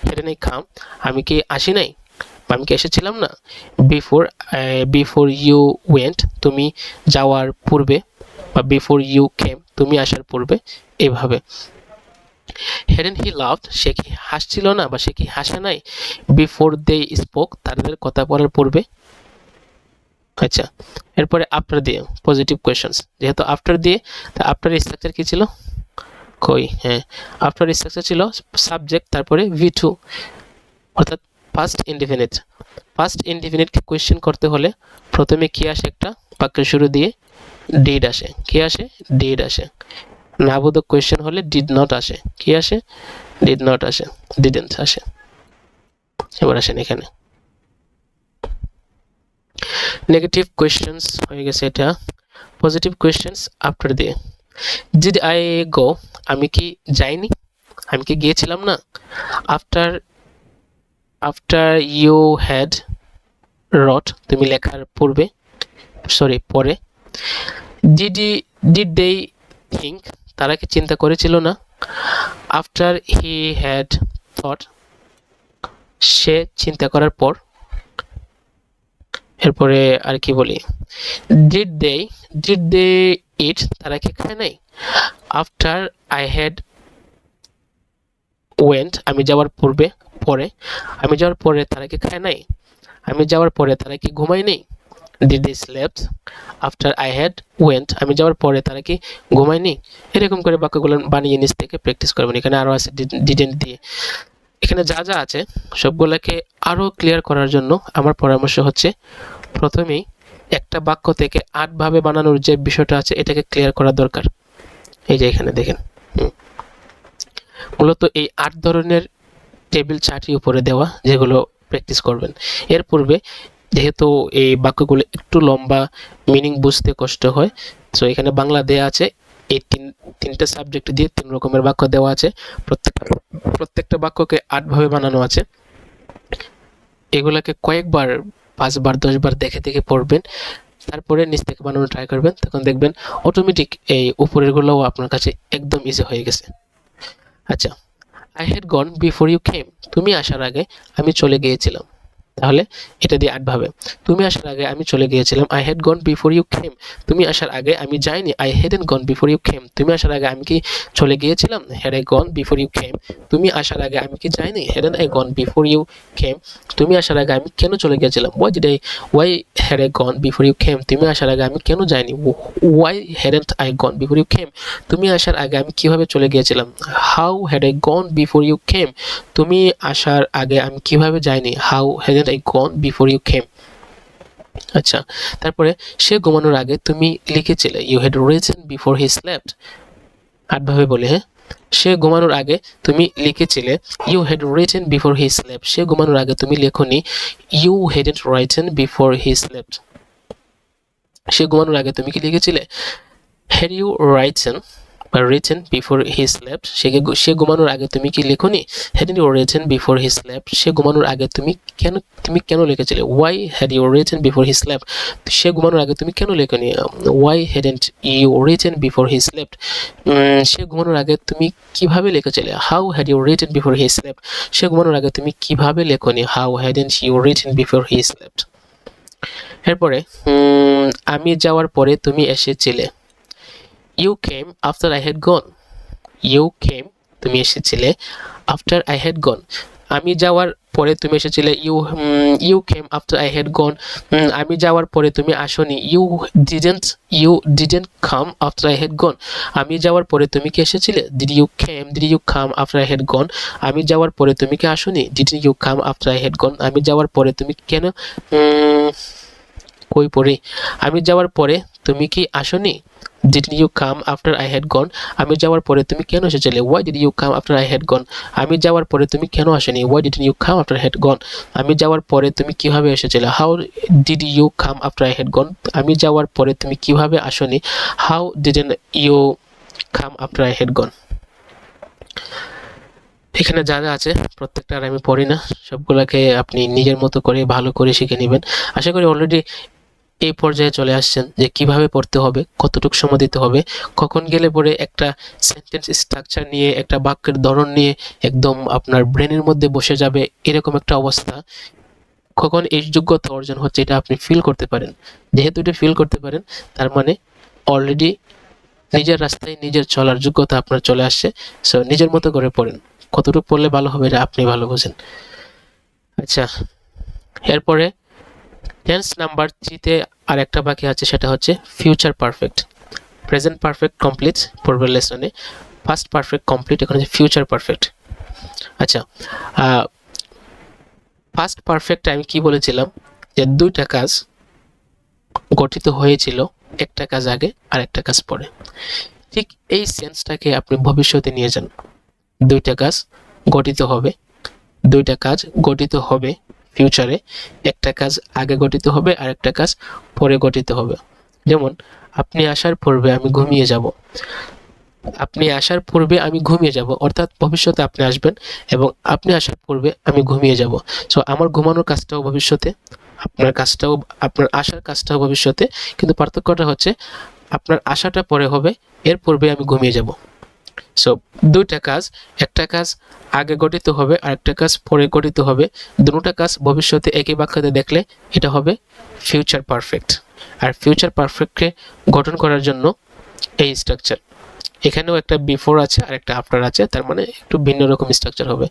হেডেন এ কাম, আমি কি আসি নাই, আমি কি এসেছিলাম না। বিফোর ইউ ওয়েন্ট, তুমি যাওয়ার পূর্বে, বা বিফোর ইউ কেম, তুমি আসার পূর্বে, এভাবে। হেডেন হি লাভড, সে কি হাসছিল না বা সে কি হাসে নাই বিফোর দে স্পোক, তাদের কথা বলার পূর্বে। আচ্ছা, এরপরে আফটার দিয়ে পজিটিভ কোয়েশ্চেন্স, যেহেতু আফটার দিয়ে, তা আফটার স্ট্রাকচার কি ছিল, কই, হ্যাঁ, আফটার স্ট্রাকচার ছিল সাবজেক্ট, তারপরে V2, অর্থাৎ পাস্ট ইনডিফিনিট। পাস্ট ইনডিফিনিটকে কোয়েশ্চেন করতে হলে প্রথমে কি আসে, একটা বাক্যের শুরু দিয়ে ডিড আসে। কি আসে, ডিড আসে। নাবোধক কোয়েশ্চেন হলে ডিড নট আসে। কি আসে, ডিড নট আসে, ডিডেন্ট আসে। এবার আসেন এখানে নেগেটিভ কোয়েশ্চেন্স হয়ে গেছে এটা। পজিটিভ কোয়েশ্চেন্স আফটার দিয়ে, ডিড আই গো, আমি কি যাইনি, আমি কি গিয়েছিলাম না। আফটার আফটার ইউ হ্যাড রট, তুমি লেখার পূর্বে, সরি পরে। ডিড দে থিঙ্ক, তারা কি চিন্তা করেছিল না। আফটার হি হ্যাড থট, সে চিন্তা করার পর। এরপরে আর কি বলি, ডিড দে ইট, তারা কি খায় নাই। আফটার আই হ্যাড ওয়েন্ট, আমি যাওয়ার পূর্বে, পরে। আমি যাওয়ার পরে তারা কি খায় নাই। আমি যাওয়ার পরে তারা কি ঘুমায় নেই। Did they slept after I had went, আমি যাওয়ার পরে তারা কি ঘুমায়নি। এরকম করে বাক্যগুলো বানিয়ে নিচ থেকে প্র্যাকটিস করবেন। এখানে আরও আছে ডিডেন্ট দিয়ে। এখানে যা যা আছে সবগুলোকে আরও ক্লিয়ার করার জন্য আমার পরামর্শ হচ্ছে, প্রথমেই একটা বাক্য থেকে 8 ভাবে বানানোর যে বিষয়টা আছে এটাকে ক্লিয়ার করা দরকার। এই যে এখানে দেখেন, মূলত এই 8 ধরনের টেবিল চার্টই উপরে দেওয়া, যেগুলো প্র্যাকটিস করবেন। এর পূর্বে যেহেতু এই বাক্যগুলো একটু লম্বা, মিনিং বুঝতে কষ্ট হয়, সো এখানে বাংলা দেয়া আছে। এই তিনটা সাবজেক্ট দিয়ে 3 রকমের বাক্য দেওয়া আছে। প্রত্যেকটা বাক্যকে 8 ভাবে বানানো আছে। এগুলাকে কয়েকবার, 5 বার 10 বার দেখে দেখে পড়বেন, তারপরে নিচ থেকে বানানো ট্রাই করবেন। তখন দেখবেন অটোমেটিক এই উপরের গুলোও আপনার কাছে একদম ইজি হয়ে গেছে। আচ্ছা, I had gone before you came, তুমি আসার আগে আমি চলে গিয়েছিলাম। তাহলে এটা দিয়ে 8 ভাবে। তুমি আসার আগে আমি চলে গিয়েছিলাম। I had gone before you came, তুমি আসার আগে আমি যাইনি। I hadn't gone before you came, তুমি আসার আগে আমি কি চলে গিয়েছিলাম। Had I gone before you came, তুমি আসার আগে আমি কি যাইনি। Hadn't I gone before you came, তুমি আসার আগে আমি কেন চলে গিয়েছিলাম। Why had I gone before you came, তুমি আসার আগে আমি কেন যাইনি। Why hadn't I gone before you came, তুমি আসার আগে আমি কিভাবে চলে গিয়েছিলাম। How had I gone before you came, তুমি আসার আগে আমি কিভাবে যাইনি। How hadn't I gone before you came. আচ্ছা, তারপরে সে ঘুমানোর আগে তুমি লিখেছিলে you had written before he slept. 8 ভাবে বলে, হ্যাঁ, সে ঘুমানোর আগে তুমি লিখেছিলে you had written before he slept. সে ঘুমানোর আগে তুমি লেখনি you hadn't written before he slept. সে ঘুমানোর আগে তুমি কি লিখেছিলে হ্যাড ইউ রিটেন বা রিটেন বিফোর হি স্লেপ্ট। সে ঘুমানোর আগে তুমি কি লেখনি hadn't you written before he slept. সে ঘুমানোর আগে তুমি কেন লিখেছিলে why had you written before he slept. সে ঘুমানোর আগে তুমি কেন লেখনি why hadn't you written before he slept. সে ঘুমানোর আগে তুমি কিভাবে লিখেছিলে how had you written before he slept. সে ঘুমানোর আগে তুমি কিভাবে লেখনি how hadn't you written before he slept. এরপরে আমি যাওয়ার পরে তুমি এসেছিলে you came after I had gone. You came, তুমি এসেছিলে আফটার আই হ্যাড গন। আমি যাওয়ার পরে তুমি এসেছিলে you came after I had gone. আমি যাওয়ার পরে তুমি আসনি you didn't come after I had gone. আমি যাওয়ার পরে তুমি কি এসেছিলে did you come after I had gone. আমি যাওয়ার পরে তুমি কি আসনি didn't you come after I had gone. আমি যাওয়ার পরে তুমি কেন কই পড়ি আমি যাওয়ার পরে তুমি কি আসনি didn't you come after I had gone, আমি যাওয়ার পরে তুমি কেন এসেছিলে। Why did you come after I had gone, আমি যাওয়ার পরে তুমি কেন আসেনি। Why didn't you come after I had gone, আমি যাওয়ার পরে তুমি কিভাবে এসেছিলে। How did you come after I had gone, আমি যাওয়ার পরে তুমি কিভাবে আসনি। How didn't you come after I had gone. এখানে যা যা আছে প্রত্যেকটা আর আমি পড়ি না, সবগুলোকে আপনি নিজের মতো করে ভালো করে শিখে নেবেন। আশা করি অলরেডি এই পর্যায়ে চলে আসছেন যে কিভাবে পড়তে হবে, কতটুকু সময় দিতে হবে, কখন গেলে পরে একটা সেন্টেন্স স্ট্রাকচার নিয়ে, একটা বাক্যের ধরন নিয়ে একদম আপনার ব্রেনের মধ্যে বসে যাবে, এরকম একটা অবস্থা কখন এই যোগ্যতা অর্জন হচ্ছে এটা আপনি ফিল করতে পারেন। যেহেতু এটা ফিল করতে পারেন, তার মানে অলরেডি নিজের রাস্তায় নিজের চলার যোগ্যতা আপনার চলে আসছে। সো নিজের মতো করে পড়েন, কতটুকু পড়লে ভালো হবে এটা আপনি ভালো বোঝেন। আচ্ছা, এরপরে টেন্স নাম্বার 3-তে আর একটা বাকি আছে, সেটা হচ্ছে future perfect. Present perfect complete পূর্বের লেসনে, পাস্ট পারফেক্ট কমপ্লিট, এখন হচ্ছে ফিউচার পারফেক্ট। আচ্ছা, পাস্ট পারফেক্টে আমি কি বলেছিলাম যে দুইটা কাজ গঠিত হয়েছিল, একটা কাজ আগে আর একটা কাজ পরে। ঠিক এই সেন্সটাকে আপনি ভবিষ্যতে নিয়ে যান। দুইটা কাজ গঠিত হবে, দুইটা কাজ গঠিত হবে ফিউচারে, একটা কাজ আগে গঠিত হবে আর একটা কাজ পরে গঠিত হবে। যেমন আপনি আসার পূর্বে আমি ঘুমিয়ে যাব, আপনি আসার পূর্বে আমি ঘুমিয়ে যাব, অর্থাৎ ভবিষ্যতে আপনি আসবেন এবং আপনি আসার পূর্বে আমি ঘুমিয়ে যাব। সো আমার ঘুমানোর কাজটাও ভবিষ্যতে, আপনার কাজটাও, আপনার আসার কাজটাও ভবিষ্যতে, কিন্তু পার্থক্যটা হচ্ছে আপনার আসাটা পরে হবে, এর পূর্বে আমি ঘুমিয়ে যাব। সো দুইটা কাজ, একটা কাজ আগে গঠিত হবে আর একটা কাজ পরে গঠিত হবে, দুটোটা কাজ ভবিষ্যতে একই বাক্যতে দেখলে এটা হবে ফিউচার পারফেক্ট। আর ফিউচার পারফেক্টকে গঠন করার জন্য এই স্ট্রাকচার, এখানেও একটা বিফোর আছে আর একটা আফটার আছে, তার মানে একটু ভিন্ন রকম স্ট্রাকচার হবে।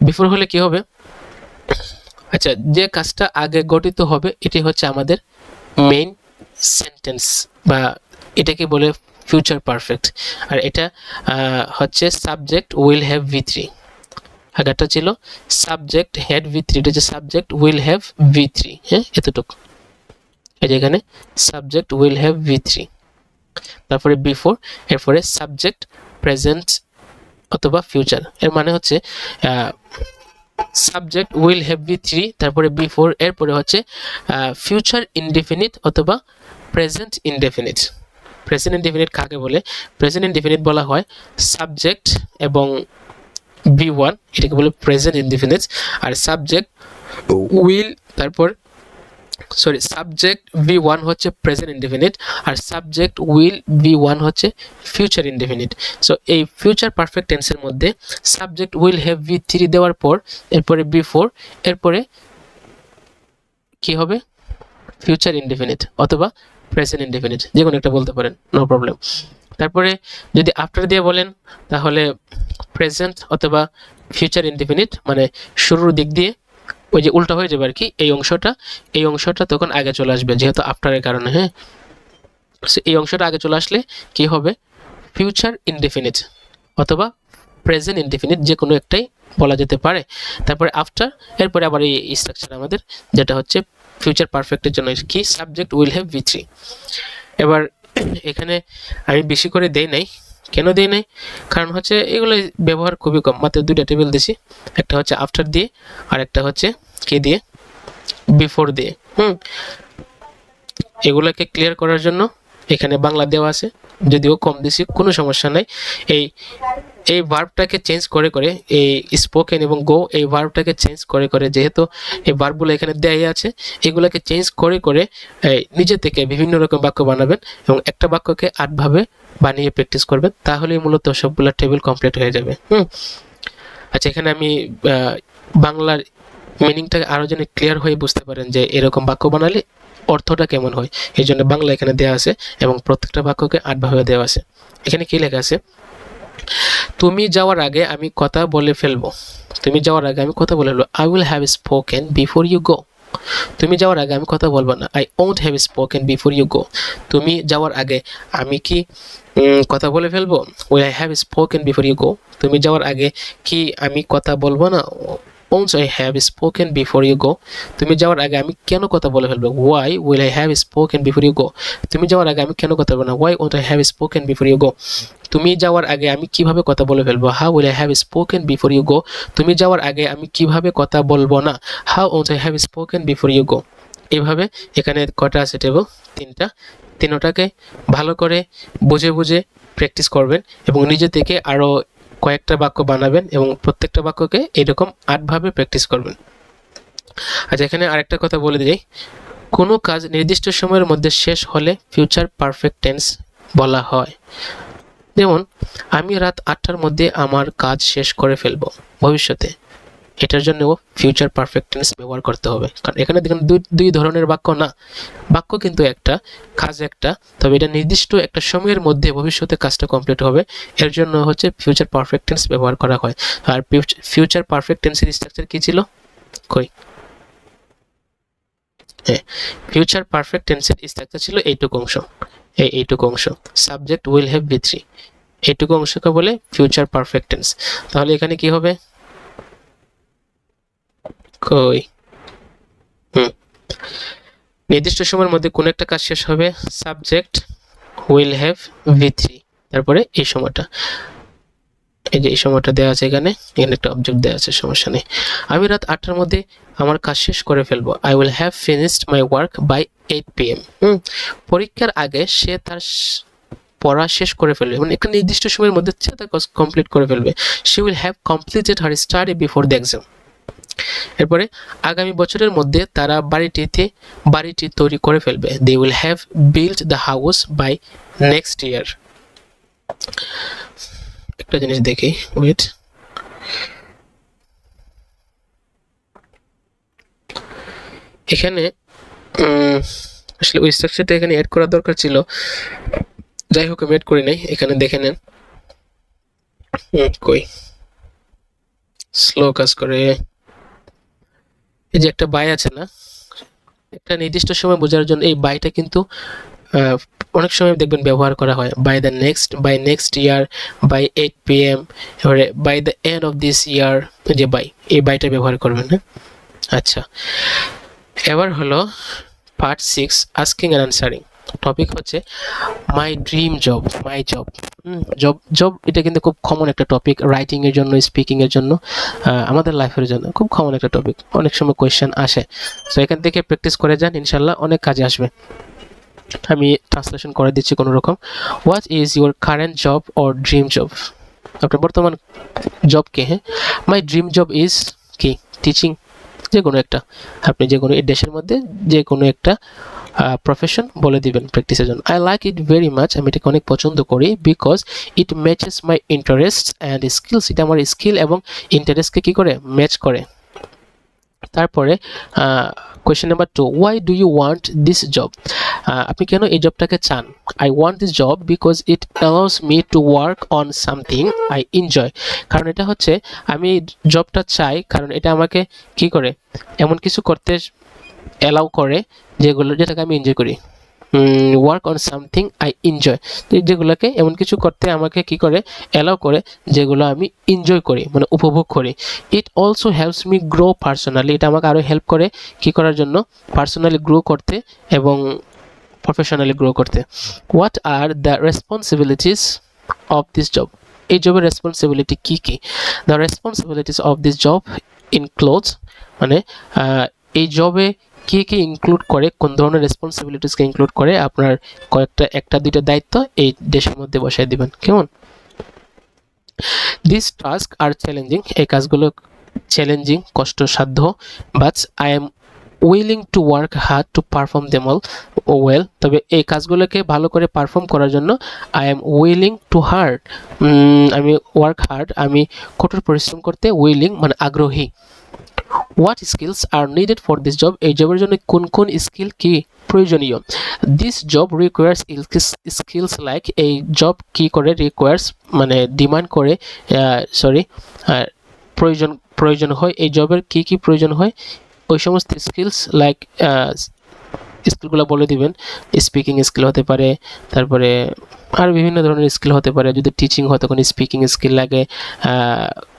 বিফোর হলে কি হবে, আচ্ছা যে কাজটা আগে গঠিত হবে এটি হচ্ছে আমাদের মেইন সেন্টেন্স, বা এটাকে বলে ফিউচার পারফেক্ট। আর এটা হচ্ছে সাবজেক্ট উইল হ্যাভ V3, আগেরটা ছিল সাবজেক্ট হ্যাড V3, এটা হচ্ছে সাবজেক্ট উইল হ্যাভ V3। হ্যাঁ, এতটুকু, এই যে এখানে সাবজেক্ট উইল হ্যাভ V3, তারপরে বিফোর, এরপরে সাবজেক্ট প্রেজেন্ট অথবা ফিউচার। এর মানে হচ্ছে সাবজেক্ট উইল হ্যাভ V3, তারপরে বিফোর, এরপরে হচ্ছে ফিউচার ইনডেফিনিট অথবা প্রেজেন্ট ইনডেফিনিট। প্রেজেন্ট ইনডেফিনিট কাকে বলে, প্রেজেন্ট ইনডেফিনিট বলা হয় সাবজেক্ট এবং V1, এটাকে বলে প্রেজেন্ট ইনডেফিনিট। আর সাবজেক্ট উইল, তারপর সাবজেক্ট V1 হচ্ছে প্রেজেন্ট ইনডেফিনিট আর সাবজেক্ট উইল V1 হচ্ছে ফিউচার ইনডেফিনিট। সো এই ফিউচার পারফেক্ট টেন্সের মধ্যে সাবজেক্ট উইল হ্যাভ V3 দেওয়ার পর এরপরে বিফোর, এরপরে কি হবে ফিউচার ইনডেফিনিট অথবা প্রেজেন্ট ইনডেফিনিট, যে কোনো একটা বলতে পারেন, নো প্রবলেম। তারপরে যদি আফটার দিয়ে বলেন তাহলে প্রেজেন্ট অথবা ফিউচার ইনডেফিনিট, মানে শুরুর দিক দিয়ে ওই যে উল্টা হয়ে যাবে আর কি, এই অংশটা তখন আগে চলে আসবে যেহেতু আফটারের কারণে। হ্যাঁ, এই অংশটা আগে চলে আসলে কি হবে ফিউচার ইনডেফিনিট অথবা প্রেজেন্ট ইনডেফিনিট, যে কোনো একটাই বলা যেতে পারে। তারপরে আফটার, এরপরে আবার এই স্ট্রাকচার আমাদের, যেটা হচ্ছে ফিউচার পারফেক্টের জন্য কি সাবজেক্ট উইল হ্যাভ V3। এবার এখানে আমি বেশি করে দেই নাই, কেন দেই নাই, কারণ হচ্ছে এগুলো ব্যবহার খুবই কম, মাত্র দুইটা টেবিল দিছি, একটা হচ্ছে আফটার দিয়ে আর একটা হচ্ছে কি দিয়ে, বিফোর দিয়ে। এগুলোকে ক্লিয়ার করার জন্য এখানে বাংলা দেওয়া আছে, যদিও কম দিছি, কোনো সমস্যা নাই। এই ভার্বটাকে চেঞ্জ করে করে, এই স্পোকেন এবং গো এই ভার্বটাকে চেঞ্জ করে করে, যেহেতু এই ভার্বগুলো এখানে দেয়াই আছে, এগুলোকে চেঞ্জ করে করে নিজে থেকে বিভিন্ন রকম বাক্য বানাবেন এবং একটা বাক্যকে 8 ভাবে বানিয়ে প্র্যাকটিস করবেন, তাহলেই মূলত সবগুলো টেবিল কমপ্লিট হয়ে যাবে। আচ্ছা, এখানে আমি বাংলার মিনিংটা আরও যেন ক্লিয়ার হয়ে বুঝতে পারেন যে এরকম বাক্য বানালে অর্থটা কেমন হয়, এই জন্য বাংলা এখানে দেওয়া আছে এবং প্রত্যেকটা বাক্যকে 8 ভাবে দেওয়া আছে। এখানে কি লেখা আছে, তুমি যাওয়ার আগে আমি কথা বলে ফেলবো, তুমি যাওয়ার আগে আমি কথা বলে ফেলবো, I will have spoken before you go. তুমি যাওয়ার আগে আমি কথা বলবো না, I won't have spoken before you go. তুমি যাওয়ার আগে আমি কি কথা বলে ফেলবো, will I have spoken before you go. তুমি যাওয়ার আগে কি আমি কথা বলবো না, won't I have spoken before you go? তুমি যাওয়ার আগে আমি কেন কথা বলে ফেলবো? Why will I have spoken before you go? তুমি যাওয়ার আগে আমি কেন কথা বলবো না? Why won't I have spoken before you go? তুমি যাওয়ার আগে আমি কিভাবে কথা বলে ফেলবো? How will I have spoken before you go? তুমি যাওয়ার আগে আমি কিভাবে কথা বলবো না? How won't I have spoken before you go? এইভাবে এখানে কটা আছে টেবল? তিনটা। তিনটাকে ভালো করে বুঝে বুঝে প্র্যাকটিস করবেন এবং নিজে থেকে আরও কয়েকটা বাক্য বানাবেন এবং প্রত্যেকটা বাক্যকে এরকম 8 ভাবে প্র্যাকটিস করবেন। আচ্ছা, এখানে আরেকটা কথা বলে দিই, কোনো কাজ নির্দিষ্ট সময়ের মধ্যে শেষ হলে ফিউচার পারফেক্ট টেন্স বলা হয়। যেমন আমি রাত 8টার মধ্যে আমার কাজ শেষ করে ফেলবো ভবিষ্যতে, এটার জন্যও ফিউচার পারফেক্ট টেন্স ব্যবহার করতে হবে। কারণ এখানে দেখুন দুই ধরনের বাক্য না, বাক্য কিন্তু একটা, কাজ একটা, তবে এটা নির্দিষ্ট একটা সময়ের মধ্যে ভবিষ্যতে কাজটা কমপ্লিট হবে, এর জন্য হচ্ছে ফিউচার পারফেক্ট টেন্স ব্যবহার করা হয়। আর ফিউচার পারফেক্ট টেন্সের স্ট্রাকচার কি ছিল? কই, হ্যাঁ, ফিউচার পারফেক্ট টেন্সের স্ট্রাকচার ছিল এইটুকু অংশ, এইটুকু অংশ, subject will have V three, এইটুকু অংশকে বলে ফিউচার পারফেক্ট টেন্স। তাহলে এখানে কি হবে? কই, নির্দিষ্ট সময়ের মধ্যে কোন একটা কাজ শেষ হবে, subject will have V three, তারপরে এই সময়টা, এই যে এই সময়টা দেওয়া আছে এখানে একটা অবজেক্ট দেওয়া আছে, সমস্যা নেই। আমি রাত 8টার মধ্যে আমার কাজ শেষ করে ফেলবো, I will have finished my work by 8 PM। পরীক্ষার আগে সে তার পড়া শেষ করে ফেলবে, মানে একটা নির্দিষ্ট সময়ের মধ্যে সে তার কাজ কমপ্লিট করে ফেলবে। She will have completed her study before the exam. এরপরে আগামী বছরের মধ্যে তারা বাড়িটি তৈরি করে ফেলবে, they will have built the house by next year. একটা জিনিস দেখি, ওয়েট, এখানে আসলে ওই স্ট্রাকচারটা এখানে অ্যাড করা দরকার ছিল, যাই হোক আমি অ্যাড করি নাই। এখানে দেখে নেন, কই স্লো কাজ করে, এই যে একটা বাই আছে না, একটা নির্দিষ্ট সময় বোঝার জন্য এই বাইটা কিন্তু অনেক সময় দেখবেন ব্যবহার করা হয়, by next year, by 8 PM, এবারে by the end of this year, যে বাই, এই বাইটা ব্যবহার করবেন। হ্যাঁ, আচ্ছা, এবার হলো part 6, asking and answering. Topic হচ্ছে my dream job, my job. Job এটা কিন্তু খুব কমন একটা টপিক, রাইটিং এর জন্য, স্পিকিং এর জন্য, আমাদের লাইফের জন্য খুব কমন একটা টপিক, অনেক সময় কোয়েশ্চেন আসে। তো এখান থেকে প্র্যাকটিস করে যান, ইনশাল্লাহ অনেক কাজে আসবে। আমি ট্রান্সলেশন করে দিচ্ছি কোনো রকম। What is your current job or dream job? আপনার বর্তমান জব কে? হ্যাঁ, মাই ড্রিম জব ইজ কি? টিচিং, যে কোনো একটা, আপনি যে কোনো এই দেশের মধ্যে যে কোনো একটা প্রফেশন বলে দিবেন প্র্যাকটিসের জন্য। I like it very much, আমি এটাকে অনেক পছন্দ করি, because it matches my interest and skills, এটা আমার স্কিল এবং ইন্টারেস্টকে কি করে? ম্যাচ করে। তারপরে question number 2, why do you want this job? আপনি কেন এই জবটাকে চান? I want this job because it allows me to work on something I enjoy. কারণ এটা হচ্ছে, আমি জবটা চাই কারণ এটা আমাকে কি করে? এমন কিছু করতে অ্যালাউ করে যেটাকে আমি এনজয় করি। Work on something I enjoy, যেগুলোকে এমন কিছু করতে আমাকে কি করে? অ্যালাউ করে, যেগুলো আমি এনজয় করি, মানে উপভোগ করি। It also helps me grow personally, এটা আমাকে আরও হেল্প করে কি করার জন্য? পার্সোনালি গ্রো করতে এবং প্রফেশনালি গ্রো করতে। What are the responsibilities of this job? এই জবের রেসপন্সিবিলিটি কি কি? The responsibilities of this job includes, মানে এই জবে কি কি ইনক্লুড করে, কোন ধরনের রেসপন্সিবিলিটিসকে ইনক্লুড করে, আপনার একটা দুইটা দায়িত্ব এই দেশের মধ্যে বসাই দিবেন, কেমন? দিস টাস্ক আর চ্যালেঞ্জিং, এই কাজগুলো চ্যালেঞ্জিং, কষ্টসাধ্য, but I am willing to work hard to perform them all well, তবে এই কাজগুলোকে ভালো করে পারফর্ম করার জন্য I am willing to hard, আমি ওয়ার্ক হার্ড, আমি কঠোর পরিশ্রম করতে, উইলিং মানে আগ্রহী। What skills are needed for this job? এই জবের জন্য কোন কোন স্কিল কি প্রয়োজনীয়? This job requires skills like, এই জব কি করে? রিকোয়ার্স মানে ডিমান্ড করে, প্রয়োজন হয়, এই জবের কি কি প্রয়োজন হয়? ওই সমস্ত স্কিলস লাইক, স্কিলগুলো বলে দিবেন, স্পিকিং স্কিল হতে পারে, তারপরে আর বিভিন্ন ধরনের স্কিল হতে পারে, যদি টিচিং হয় তখন স্পিকিং স্কিল লাগে,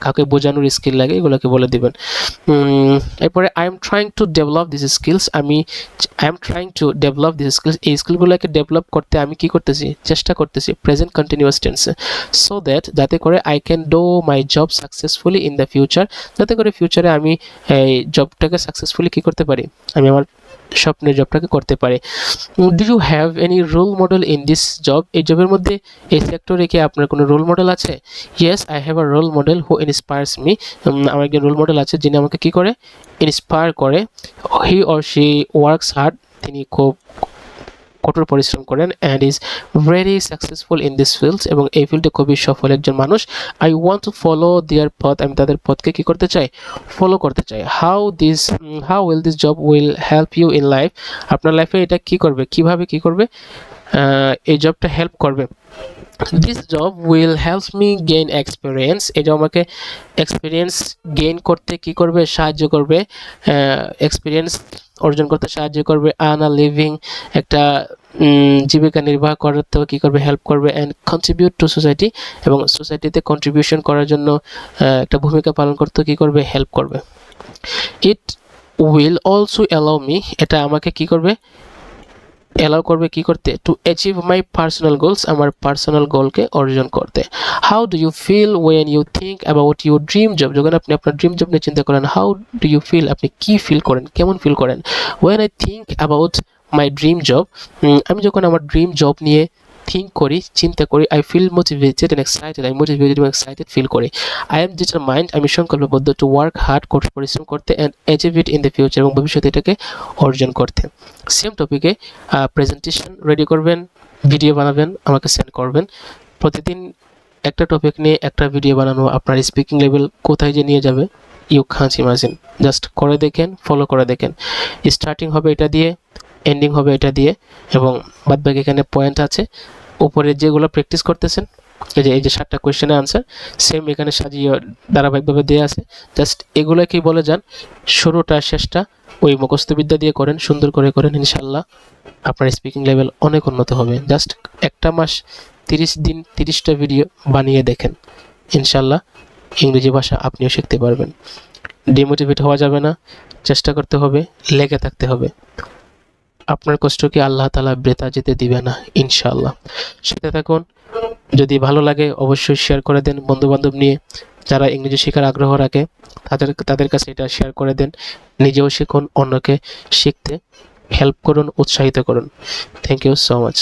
কাউকে বোঝানোর স্কিল লাগে, এগুলোকে বলে দিবেন। এরপরে I am trying to develop this skills, I am trying to develop this skills, এই স্কিলগুলোকে ডেভেলপ করতে আমি কি করতেছি, চেষ্টা করতেছি, প্রেজেন্ট কন্টিনিউয়াস টেন্সে, সো দ্যাট যাতে করে I can do my job successfully in the future, যাতে করে ফিউচারে আমি এই জবটাকে সাকসেসফুলি কি করতে পারি, আমি আমার স্বপ্নের জবটাকে করতে পারি। Do you have any role model in this job, এই জবের মধ্যে এই সেক্টরে কি আপনার কোনো রোল মডেল আছে? Yes I have a role model who inspires me, আমার একজন রোল মডেল আছে যিনি আমাকে কি করে, ইন্সপায়ার করে। He or she works hard, তিনি খুব কঠোর পরিশ্রম করেন, and is very successful in this fields, এবং এই ফিল্ডে খুবই সফল একজন মানুষ। আই ওয়ান্ট টু ফলো দেয়ার পথ, আমি তাদের পথকে কি করতে চাই, ফলো করতে চাই। How will this job will help you in life, আপনার লাইফে এটা কি করবে, কিভাবে কি করবে, এই জবটা হেল্প করবে। This job will help me gain experience, এটা আমাকে এক্সপিরিয়েন্স গেইন করতে কি করবে, সাহায্য করবে, এক্সপিরিয়েন্স অর্জন করতে সাহায্য করবে। আর্ন আ লিভিং, একটা জীবিকা নির্বাহ করতেও কি করবে, হেল্প করবে। অ্যান্ড কন্ট্রিবিউট টু সোসাইটি, এবং সোসাইটিতে কন্ট্রিবিউশন করার জন্য একটা ভূমিকা পালন করতেও কি করবে, হেল্প করবে। It will also allow me, এটা আমাকে কি করবে, অ্যালাউ করবে কি করতে, to achieve my personal goals, আমার পার্সোনাল গোলকে অর্জন করতে। How do you feel when you think about your dream job, যখন আপনি আপনার ড্রিম জব নিয়ে চিন্তা করেন, হাউ ডু ইউ ফিল, আপনি কি ফিল করেন, কেমন ফিল করেন। When I think about my dream job, আমি যখন আমার ড্রিম জব নিয়ে থিঙ্ক করি, চিন্তা করি, I feel motivated and excited, আমি মোটিভেটেড এবং এক্সাইটেড ফিল করি। আই এম ডিটারমাইন্ড, আমি সংকল্পবদ্ধ, টু ওয়ার্ক হার্ড, কঠোর পরিশ্রম করতে, and achieve it in the future, এবং ভবিষ্যতে এটাকে অর্জন করতে। সেম টপিকে প্রেজেন্টেশন রেডি করবেন, ভিডিও বানাবেন, আমাকে সেন্ড করবেন। প্রতিদিন একটা টপিক নিয়ে একটা ভিডিও বানানো আপনার স্পিকিং লেভেল কোথায় যে নিয়ে যাবে, ইউ কান্ট ইমাজিন। জাস্ট করে দেখেন, ফলো করে দেখেন। স্টার্টিং হবে এটা দিয়ে, এন্ডিং হবে এটা দিয়ে, এবং বাদবাকি এখানে পয়েন্ট আছে। উপরে যেগুলো প্র্যাকটিস করতেছেন, এই যে 7টা কোয়েশ্চেনের আনসার সেম এখানে সাজিয়ে ধারাবাহিকভাবে দেওয়া আছে। জাস্ট এগুলোকেই বলে যান, শুরুটা শেষটা ওই মুখস্থবিদ্যা দিয়ে করেন, সুন্দর করে করেন, ইনশাল্লাহ আপনার স্পিকিং লেভেল অনেক উন্নত হবে। জাস্ট একটা মাস 30 দিন 30টা ভিডিও বানিয়ে দেখেন, ইনশাল্লাহ ইংরেজি ভাষা আপনিও শিখতে পারবেন। ডিমোটিভেট হওয়া যাবে না, চেষ্টা করতে হবে, লেগে থাকতে হবে। আপনার কষ্টকে আল্লাহ তাআলা বৃথা যেতে দিবে না, ইনশাআল্লাহ। সাথে থাকুন, যদি ভালো লাগে অবশ্যই শেয়ার করে দেন বন্ধু বান্ধব নিয়ে, যারা ইংরেজি শেখার আগ্রহ রাখে তাদের কাছে এটা শেয়ার করে দেন। নিজেও শিখুন, অন্যকে শিখতে হেল্প করুন, উৎসাহিত করুন। Thank you so much.